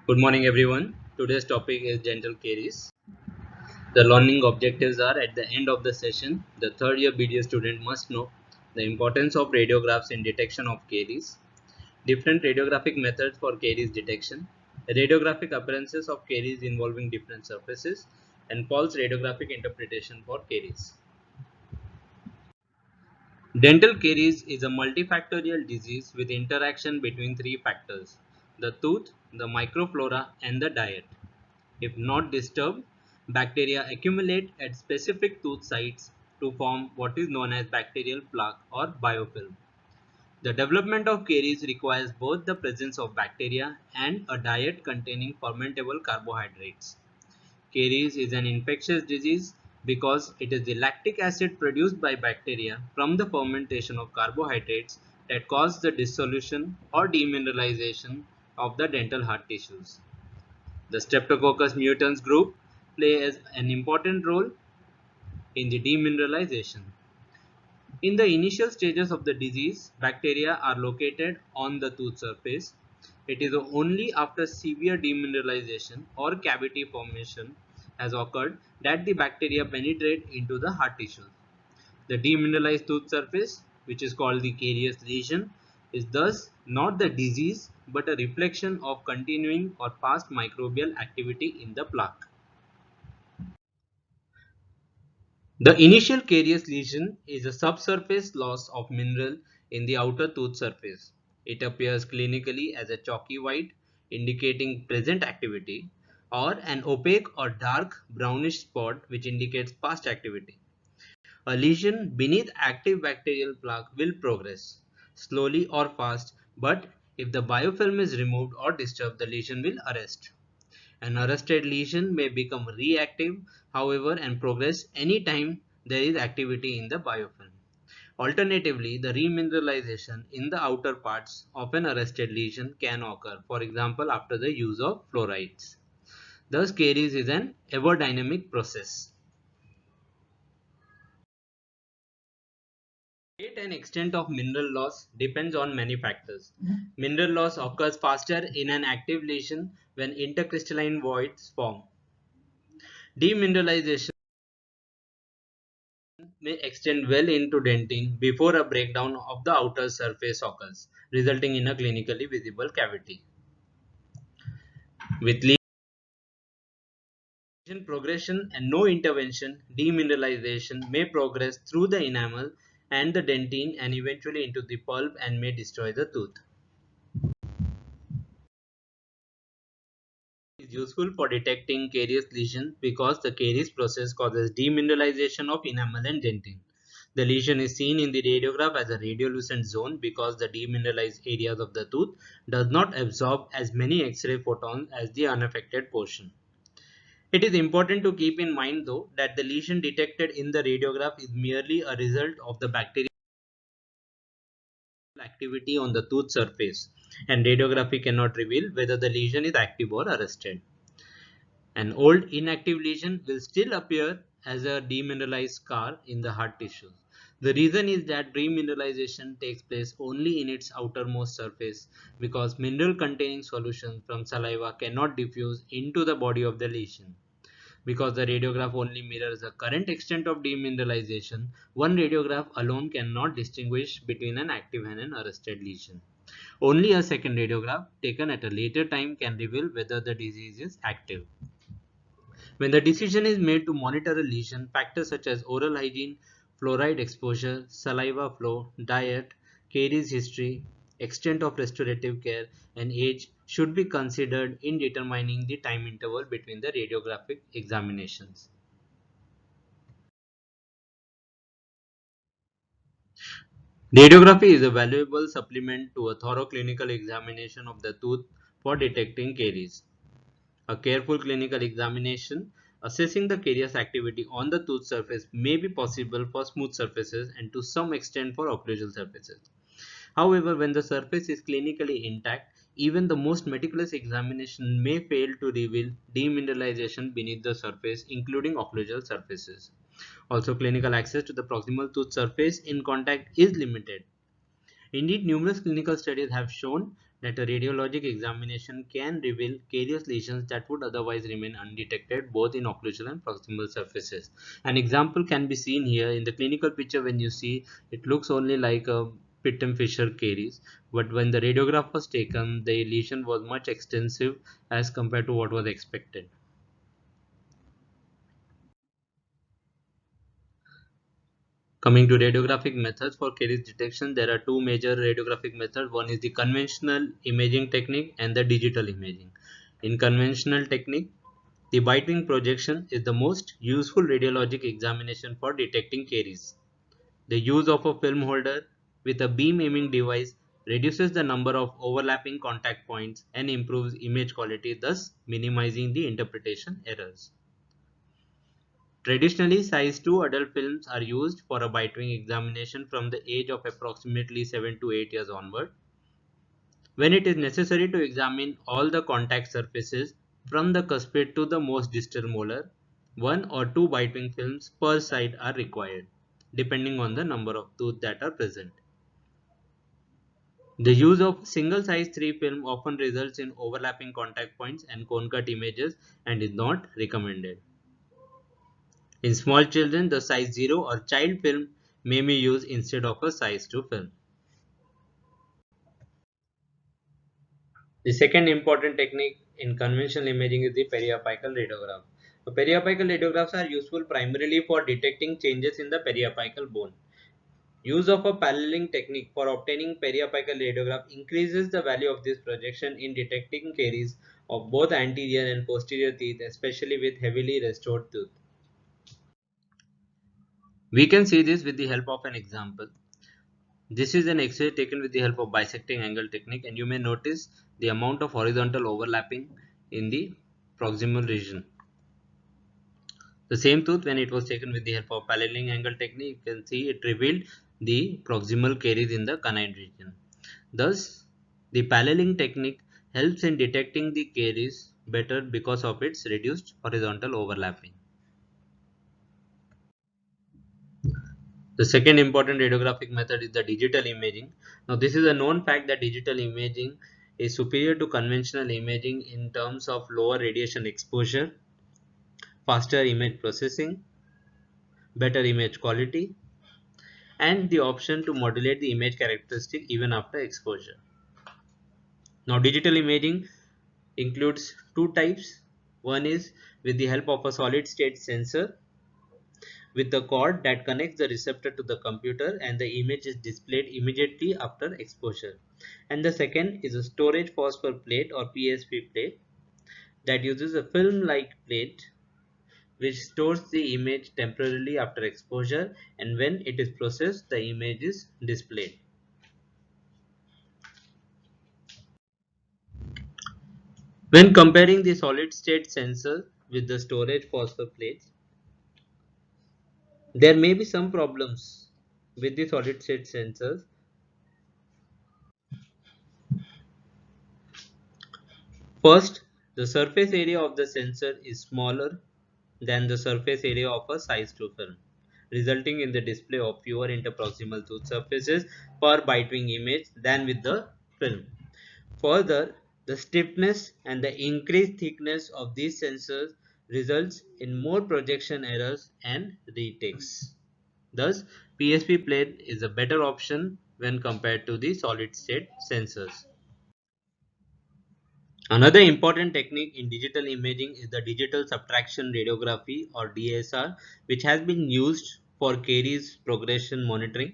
Good morning, everyone. Today's topic is dental caries. The learning objectives are at the end of the session, the third year BDS student must know the importance of radiographs in detection of caries, different radiographic methods for caries detection, radiographic appearances of caries involving different surfaces, and false radiographic interpretation for caries. Dental caries is a multifactorial disease with interaction between three factors: the tooth, the microflora, and the diet. If not disturbed, bacteria accumulate at specific tooth sites to form what is known as bacterial plaque or biofilm. The development of caries requires both the presence of bacteria and a diet containing fermentable carbohydrates. Caries is an infectious disease because it is the lactic acid produced by bacteria from the fermentation of carbohydrates that cause the dissolution or demineralization of the dental hard tissues. The Streptococcus mutans group play an important role in the demineralization. In the initial stages of the disease, bacteria are located on the tooth surface. It is only after severe demineralization or cavity formation has occurred that the bacteria penetrate into the hard tissue. The demineralized tooth surface, which is called the carious lesion, is thus not the disease but a reflection of continuing or past microbial activity in the plaque. The initial carious lesion is a subsurface loss of mineral in the outer tooth surface. It appears clinically as a chalky white, indicating present activity, or an opaque or dark brownish spot which indicates past activity. A lesion beneath active bacterial plaque will progress, slowly or fast, but if the biofilm is removed or disturbed, the lesion will arrest. An arrested lesion may become reactive, however, and progress anytime there is activity in the biofilm. Alternatively, the remineralization in the outer parts of an arrested lesion can occur, for example, after the use of fluorides. Thus, caries is an ever dynamic process. Rate and extent of mineral loss depends on many factors. Mineral loss occurs faster in an active lesion when intercrystalline voids form. Demineralization may extend well into dentin before a breakdown of the outer surface occurs, resulting in a clinically visible cavity. With lesion progression and no intervention, demineralization may progress through the enamel and the dentin and eventually into the pulp and may destroy the tooth. It is useful for detecting carious lesions because the caries process causes demineralization of enamel and dentin. The lesion is seen in the radiograph as a radiolucent zone because the demineralized areas of the tooth does not absorb as many X-ray photons as the unaffected portion. It is important to keep in mind though that the lesion detected in the radiograph is merely a result of the bacterial activity on the tooth surface, and radiography cannot reveal whether the lesion is active or arrested. An old inactive lesion will still appear as a demineralized scar in the hard tissue. The reason is that remineralization takes place only in its outermost surface because mineral containing solutions from saliva cannot diffuse into the body of the lesion. Because the radiograph only mirrors the current extent of demineralization, one radiograph alone cannot distinguish between an active and an arrested lesion. Only a second radiograph taken at a later time can reveal whether the disease is active. When the decision is made to monitor a lesion, factors such as oral hygiene, fluoride exposure, saliva flow, diet, caries history, extent of restorative care, and age should be considered in determining the time interval between the radiographic examinations. Radiography is a valuable supplement to a thorough clinical examination of the tooth for detecting caries. A careful clinical examination assessing the carious activity on the tooth surface may be possible for smooth surfaces and to some extent for occlusal surfaces. However, when the surface is clinically intact, even the most meticulous examination may fail to reveal demineralization beneath the surface, including occlusal surfaces. Also, clinical access to the proximal tooth surface in contact is limited. Indeed, numerous clinical studies have shown that a radiologic examination can reveal carious lesions that would otherwise remain undetected both in occlusal and proximal surfaces. An example can be seen here in the clinical picture. When you see, it looks only like a Pittem-Fisher caries, but when the radiograph was taken, the lesion was much extensive as compared to what was expected. Coming to radiographic methods for caries detection, there are two major radiographic methods. One is the conventional imaging technique and the digital imaging. In conventional technique, the bite-wing projection is the most useful radiologic examination for detecting caries. The use of a film holder with a beam aiming device reduces the number of overlapping contact points and improves image quality, thus minimizing the interpretation errors. Traditionally, size 2 adult films are used for a bite-wing examination from the age of approximately 7 to 8 years onward. When it is necessary to examine all the contact surfaces from the cuspid to the most distal molar, one or two bite-wing films per side are required, depending on the number of tooth that are present. The use of single size 3 film often results in overlapping contact points and cone cut images and is not recommended. In small children, the size 0 or child film may be used instead of a size 2 film. The second important technique in conventional imaging is the periapical radiograph. The periapical radiographs are useful primarily for detecting changes in the periapical bone. Use of a paralleling technique for obtaining periapical radiograph increases the value of this projection in detecting caries of both anterior and posterior teeth, especially with heavily restored tooth. We can see this with the help of an example. This is an X-ray taken with the help of bisecting angle technique, and you may notice the amount of horizontal overlapping in the proximal region. The same tooth, when it was taken with the help of paralleling angle technique, you can see it revealed the proximal caries in the canine region. Thus, the paralleling technique helps in detecting the caries better because of its reduced horizontal overlapping. The second important radiographic method is the digital imaging. Now, this is a known fact that digital imaging is superior to conventional imaging in terms of lower radiation exposure, faster image processing, better image quality, and the option to modulate the image characteristic even after exposure. Now, digital imaging includes two types. One is with the help of a solid state sensor with the cord that connects the receptor to the computer, and the image is displayed immediately after exposure. And the second is a storage phosphor plate or PSP plate that uses a film-like plate which stores the image temporarily after exposure, and when it is processed, the image is displayed. When comparing the solid state sensor with the storage phosphor plates, there may be some problems with the solid state sensors. First, the surface area of the sensor is smaller than the surface area of a size 2 film, resulting in the display of fewer interproximal tooth surfaces per bite-wing image than with the film. Further, the stiffness and the increased thickness of these sensors results in more projection errors and retakes. Thus, PSP plate is a better option when compared to the solid state sensors. Another important technique in digital imaging is the digital subtraction radiography or DSR, which has been used for caries progression monitoring.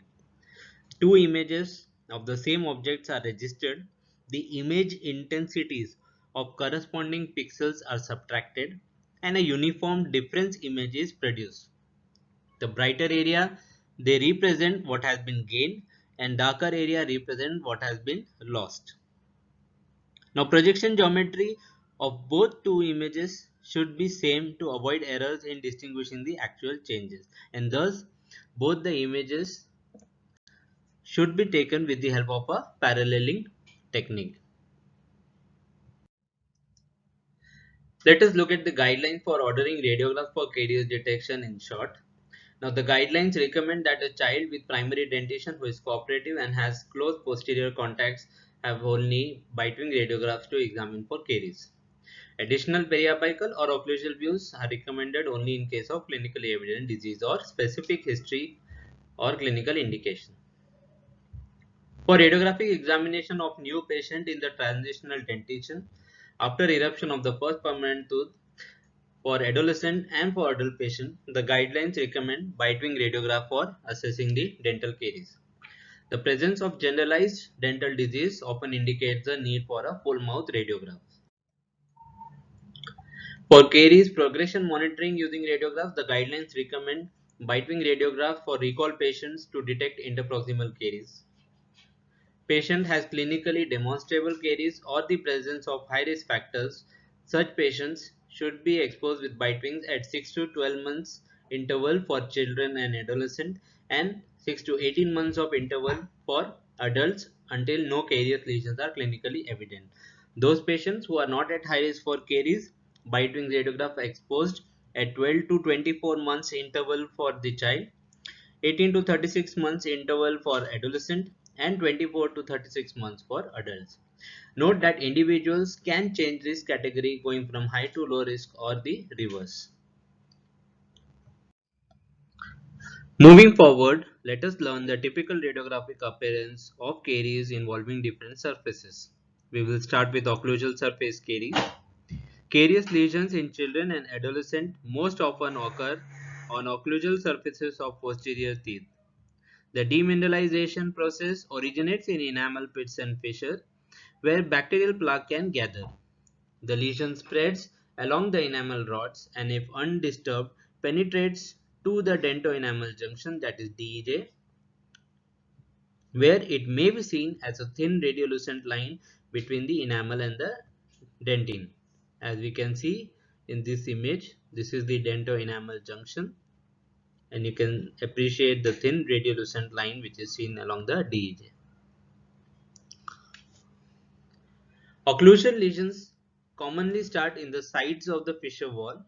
Two images of the same objects are registered. The image intensities of corresponding pixels are subtracted and a uniform difference image is produced. The brighter area, they represent what has been gained, and darker area represent what has been lost. Now, projection geometry of both two images should be same to avoid errors in distinguishing the actual changes, and thus both the images should be taken with the help of a paralleling technique. Let us look at the guidelines for ordering radiographs for caries detection in short. Now, the guidelines recommend that a child with primary dentition who is cooperative and has close posterior contacts have only bite-wing radiographs to examine for caries. Additional periapical or occlusal views are recommended only in case of clinically evident disease or specific history or clinical indication. For radiographic examination of new patient in the transitional dentition after eruption of the first permanent tooth for adolescent and for adult patient, the guidelines recommend bite-wing radiograph for assessing the dental caries. The presence of generalized dental disease often indicates the need for a full mouth radiograph. For caries progression monitoring using radiographs, the guidelines recommend bite-wing radiograph for recall patients to detect interproximal caries. Patient has clinically demonstrable caries or the presence of high risk factors. Such patients should be exposed with bite wings at 6 to 12 months interval for children and adolescents and 6 to 18 months of interval for adults until no carious lesions are clinically evident. Those patients who are not at high risk for caries, bite wing radiograph exposed at 12 to 24 months interval for the child, 18 to 36 months interval for adolescent, and 24 to 36 months for adults. Note that individuals can change risk category going from high to low risk or the reverse. Moving forward, let us learn the typical radiographic appearance of caries involving different surfaces. We will start with occlusal surface caries. Carious lesions in children and adolescents most often occur on occlusal surfaces of posterior teeth. The demineralization process originates in enamel pits and fissures where bacterial plaque can gather. The lesion spreads along the enamel rods and if undisturbed penetrates to the dentoenamel junction, that is DEJ, where it may be seen as a thin radiolucent line between the enamel and the dentine. As we can see in this image, this is the dentoenamel junction and you can appreciate the thin radiolucent line which is seen along the DEJ. Occlusal lesions commonly start in the sides of the fissure wall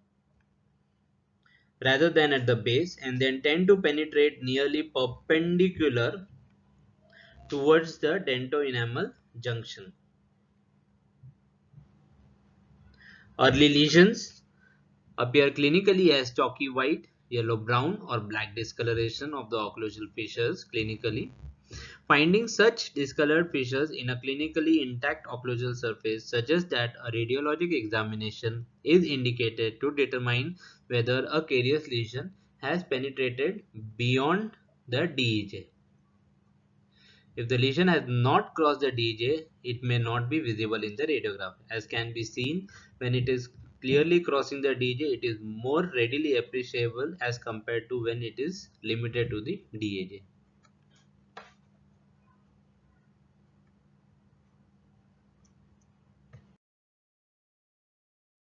rather than at the base and then tend to penetrate nearly perpendicular towards the dentoenamel junction. Early lesions appear clinically as chalky white, yellow brown or black discoloration of the occlusal fissures clinically. Finding such discolored fissures in a clinically intact occlusal surface suggests that a radiologic examination is indicated to determine whether a carious lesion has penetrated beyond the DEJ. If the lesion has not crossed the DEJ, it may not be visible in the radiograph. As can be seen, when it is clearly crossing the DEJ, it is more readily appreciable as compared to when it is limited to the DEJ.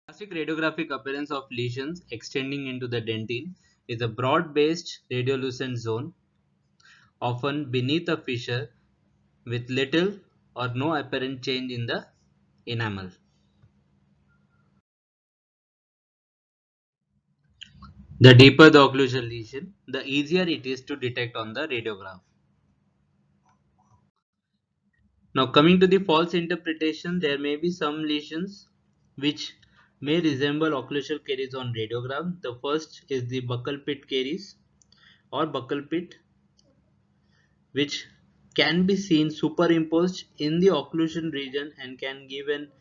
Classic radiographic appearance of lesions extending into the dentine is a broad-based radiolucent zone, often beneath a fissure, with little or no apparent change in the enamel. The deeper the occlusal lesion, the easier it is to detect on the radiograph. Now coming to the false interpretation, there may be some lesions which may resemble occlusal caries on radiogram. The first is the buccal pit caries or buccal pit, which can be seen superimposed in the occlusion region and can give an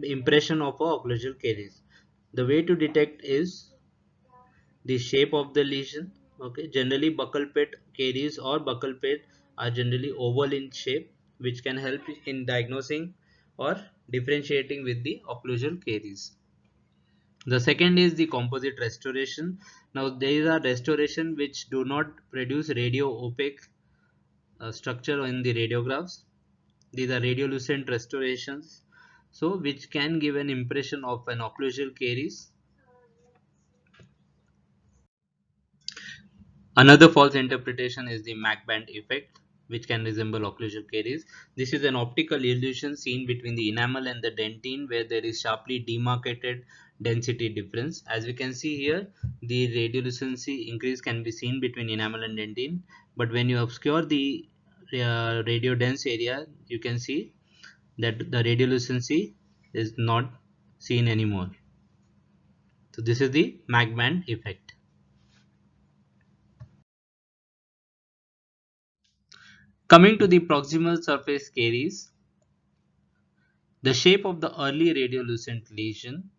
impression of a occlusal caries. The way to detect is the shape of the lesion. Okay, generally buccal pit caries or buccal pit are generally oval in shape, which can help in diagnosing or differentiating with the occlusal caries. The second is the composite restoration. Now there are restoration which do not produce radio opaque structure in the radiographs. These are radiolucent restorations, so which can give an impression of an occlusal caries. Another false interpretation is the Mach band effect, which can resemble occlusal caries. This is an optical illusion seen between the enamel and the dentine where there is sharply demarcated density difference. As we can see here, the radiolucency increase can be seen between enamel and dentine, but when you obscure the radio dense area, you can see that the radiolucency is not seen anymore. So this is the Mach band effect. Coming to the proximal surface caries, the shape of the early radiolucent lesion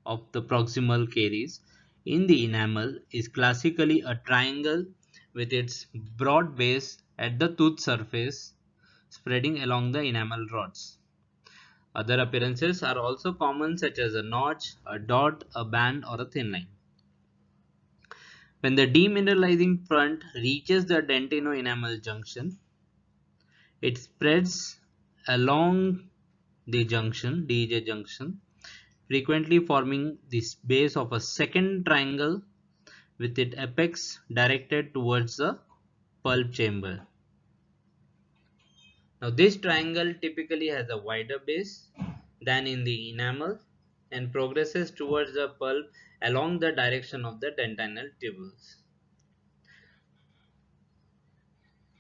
of the proximal caries in the enamel is classically a triangle with its broad base at the tooth surface spreading along the enamel rods. Other appearances are also common, such as a notch, a dot, a band, or a thin line. When the demineralizing front reaches the dentino-enamel junction, it spreads along the junction, DEJ junction, frequently forming the base of a second triangle with its apex directed towards the pulp chamber. Now this triangle typically has a wider base than in the enamel and progresses towards the pulp along the direction of the dentinal tubules.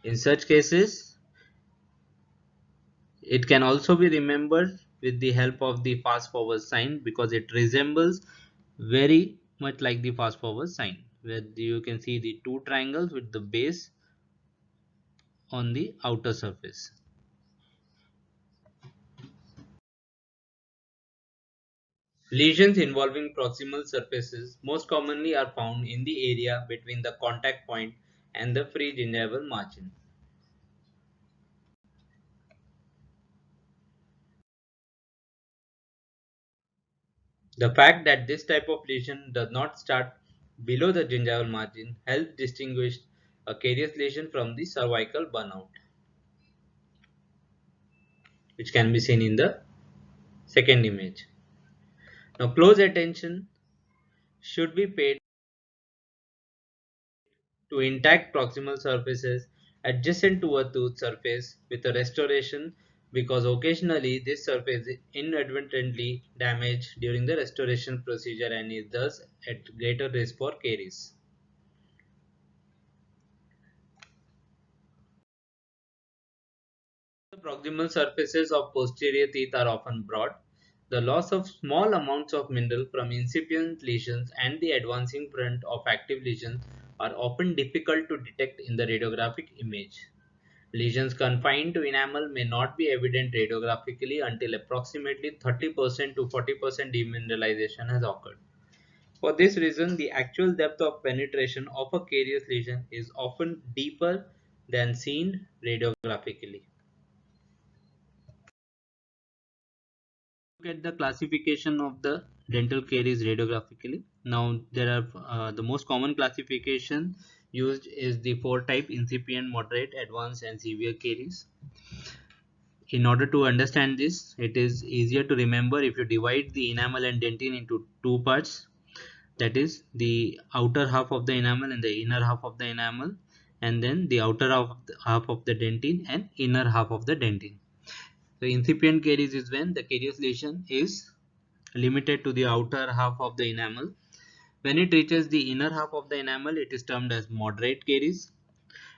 In such cases, it can also be remembered with the help of the fast forward sign because it resembles very much like the fast forward sign, where you can see the two triangles with the base on the outer surface. Lesions involving proximal surfaces most commonly are found in the area between the contact point and the free gingival margin. The fact that this type of lesion does not start below the gingival margin helps distinguish a carious lesion from the cervical burnout, which can be seen in the second image. Now, close attention should be paid to intact proximal surfaces adjacent to a tooth surface with a restoration, because occasionally this surface is inadvertently damaged during the restoration procedure and is thus at greater risk for caries. The proximal surfaces of posterior teeth are often broad. The loss of small amounts of mineral from incipient lesions and the advancing front of active lesions are often difficult to detect in the radiographic image. Lesions confined to enamel may not be evident radiographically until approximately 30% to 40% demineralization has occurred. For this reason, the actual depth of penetration of a carious lesion is often deeper than seen radiographically. Look at the classification of the dental caries radiographically. Now, there are the most common classification used is the four type: incipient, moderate, advanced, and severe caries. In order to understand this, it is easier to remember if you divide the enamel and dentine into two parts, that is the outer half of the enamel and the inner half of the enamel, and then the outer half of the dentine and inner half of the dentine. The incipient caries is when the carious lesion is limited to the outer half of the enamel. When it reaches the inner half of the enamel, it is termed as moderate caries.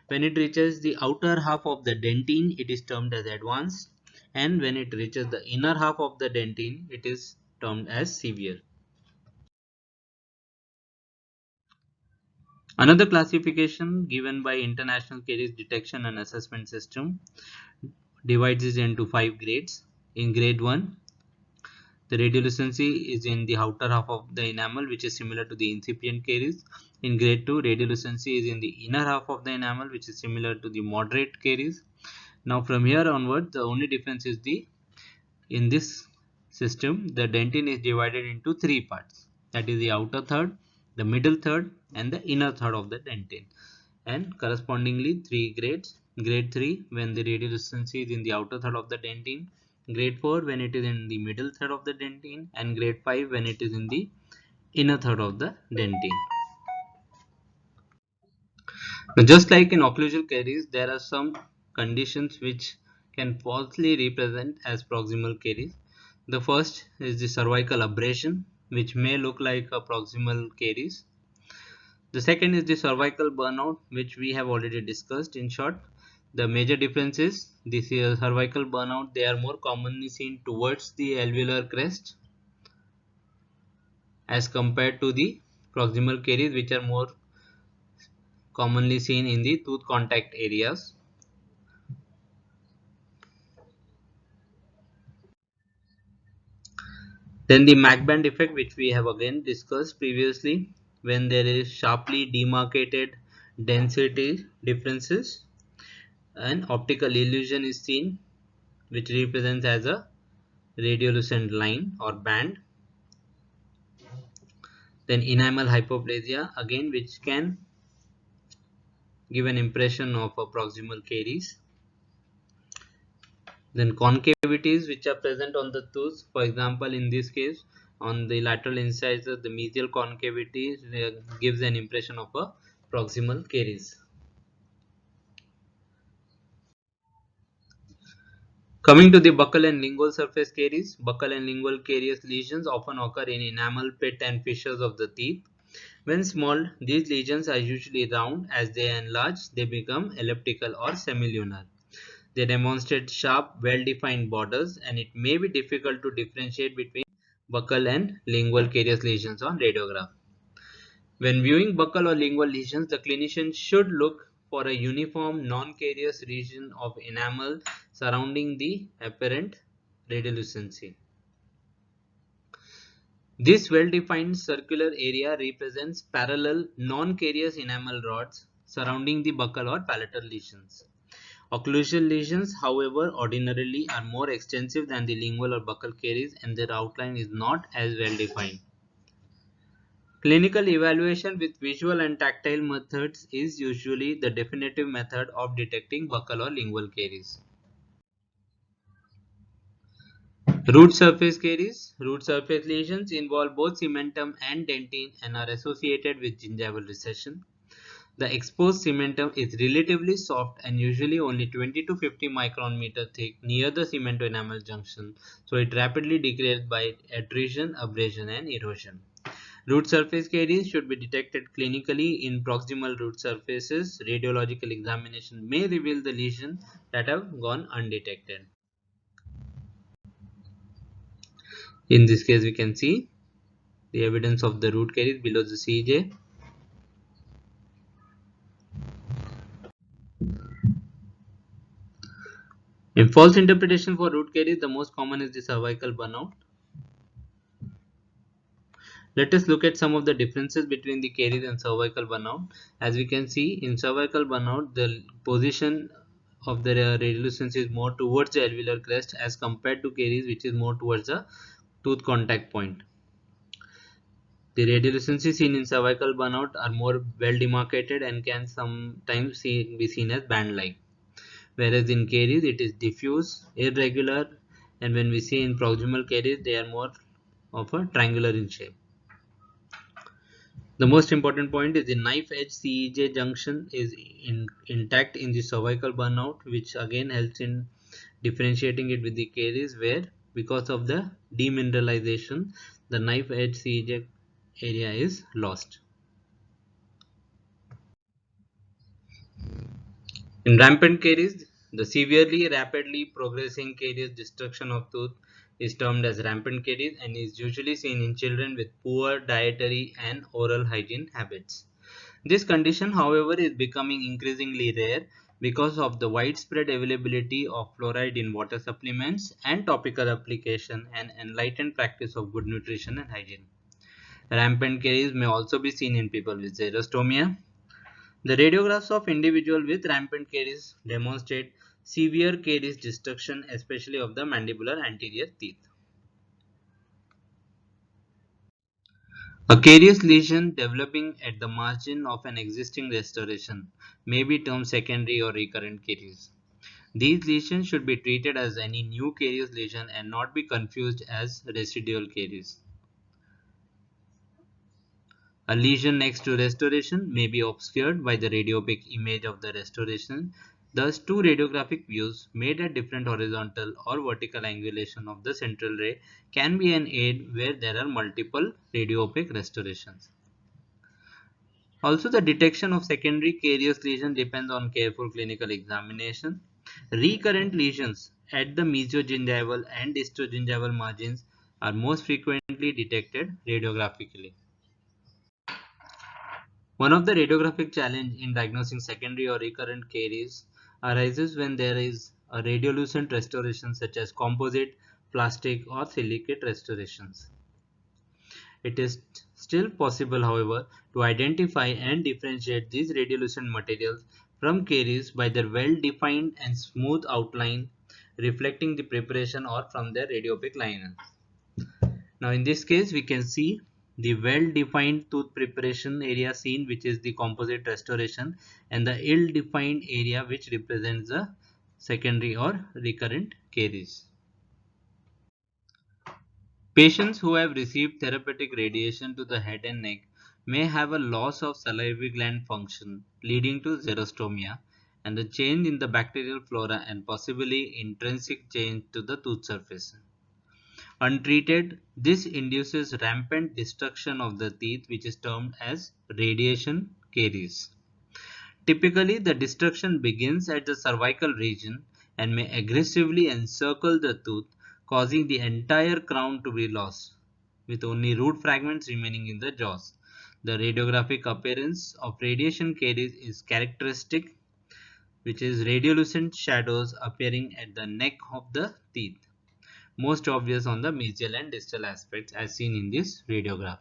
When it reaches the outer half of the dentine, it is termed as advanced. And when it reaches the inner half of the dentine, it is termed as severe. Another classification given by International Caries Detection and Assessment System divides it into 5 grades. In grade 1, the radiolucency is in the outer half of the enamel, which is similar to the incipient caries. In grade 2, radiolucency is in the inner half of the enamel, which is similar to the moderate caries. Now from here onward, the only difference is in this system, the dentine is divided into 3 parts. That is the outer third, the middle third, and the inner third of the dentine. And correspondingly 3 grades. Grade 3 when the radiolucency is in the outer third of the dentine. Grade 4 when it is in the middle third of the dentine. And grade 5 when it is in the inner third of the dentine. Now, just like in occlusal caries, there are some conditions which can falsely represent as proximal caries. The first is the cervical abrasion, which may look like a proximal caries. The second is the cervical burnout, which we have already discussed in short. The major difference is this is cervical burnout. They are more commonly seen towards the alveolar crest as compared to the proximal caries, which are more commonly seen in the tooth contact areas. Then the McBand effect, which we have again discussed previously, when there is sharply demarcated density differences, an optical illusion is seen, which represents as a radiolucent line or band. Then enamel hypoplasia, again, which can give an impression of a proximal caries. Then concavities which are present on the tooth, for example in this case on the lateral incisor, the mesial concavity gives an impression of a proximal caries. Coming to the buccal and lingual surface caries, buccal and lingual carious lesions often occur in enamel, pit and fissures of the teeth. When small, these lesions are usually round. As they enlarge, they become elliptical or semilunar. They demonstrate sharp, well-defined borders, and it may be difficult to differentiate between buccal and lingual carious lesions on radiograph. When viewing buccal or lingual lesions, the clinician should look for a uniform, non-carious region of enamel surrounding the apparent radiolucency. This well-defined circular area represents parallel, non-carious enamel rods surrounding the buccal or palatal lesions. Occlusal lesions, however, ordinarily are more extensive than the lingual or buccal caries, and their outline is not as well defined. Clinical evaluation with visual and tactile methods is usually the definitive method of detecting buccal or lingual caries. Root surface caries. Root surface lesions involve both cementum and dentine and are associated with gingival recession. The exposed cementum is relatively soft and usually only 20 to 50 micron meter thick near the cemento-enamel junction, so it rapidly degrades by attrition, abrasion and erosion. Root surface caries should be detected clinically in proximal root surfaces. Radiological examination may reveal the lesions that have gone undetected. In this case, we can see the evidence of the root caries below the CJ. In false interpretation for root caries, the most common is the cervical burnout. Let us look at some of the differences between the caries and cervical burnout. As we can see, in cervical burnout, the position of the radiolucency is more towards the alveolar crest as compared to caries, which is more towards the tooth contact point. The radiolucency seen in cervical burnout are more well demarcated and can sometimes be seen as band-like. Whereas in caries, it is diffuse, irregular, and when we see in proximal caries, they are more of a triangular in shape. The most important point is the knife edge CEJ junction is intact in the cervical burnout, which again helps in differentiating it with the caries, where because of the demineralization, the knife edge CEJ area is lost. In rampant caries, the severely rapidly progressing caries destruction of tooth is termed as rampant caries and is usually seen in children with poor dietary and oral hygiene habits. This condition, however, is becoming increasingly rare because of the widespread availability of fluoride in water supplements and topical application and enlightened practice of good nutrition and hygiene. Rampant caries may also be seen in people with xerostomia. The radiographs of individuals with rampant caries demonstrate severe caries destruction, especially of the mandibular anterior teeth. A carious lesion developing at the margin of an existing restoration may be termed secondary or recurrent caries. These lesions should be treated as any new carious lesion and not be confused as residual caries. A lesion next to restoration may be obscured by the radiopaque image of the restoration. Thus, two radiographic views made at different horizontal or vertical angulation of the central ray can be an aid where there are multiple radiopaque restorations. Also, the detection of secondary carious lesion depends on careful clinical examination. Recurrent lesions at the mesogingival and distogingival margins are most frequently detected radiographically. One of the radiographic challenge in diagnosing secondary or recurrent caries arises when there is a radiolucent restoration such as composite, plastic or silicate restorations. It is still possible, however, to identify and differentiate these radiolucent materials from caries by their well-defined and smooth outline reflecting the preparation or from their radiopaque lines. Now in this case we can see the well-defined tooth preparation area seen, which is the composite restoration, and the ill-defined area which represents the secondary or recurrent caries. Patients who have received therapeutic radiation to the head and neck may have a loss of salivary gland function leading to xerostomia and a change in the bacterial flora and possibly intrinsic change to the tooth surface. Untreated, this induces rampant destruction of the teeth, which is termed as radiation caries. Typically, the destruction begins at the cervical region and may aggressively encircle the tooth, causing the entire crown to be lost, with only root fragments remaining in the jaws. The radiographic appearance of radiation caries is characteristic, which is radiolucent shadows appearing at the neck of the teeth, most obvious on the mesial and distal aspects as seen in this radiograph.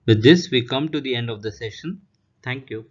With this, we come to the end of the session. Thank you.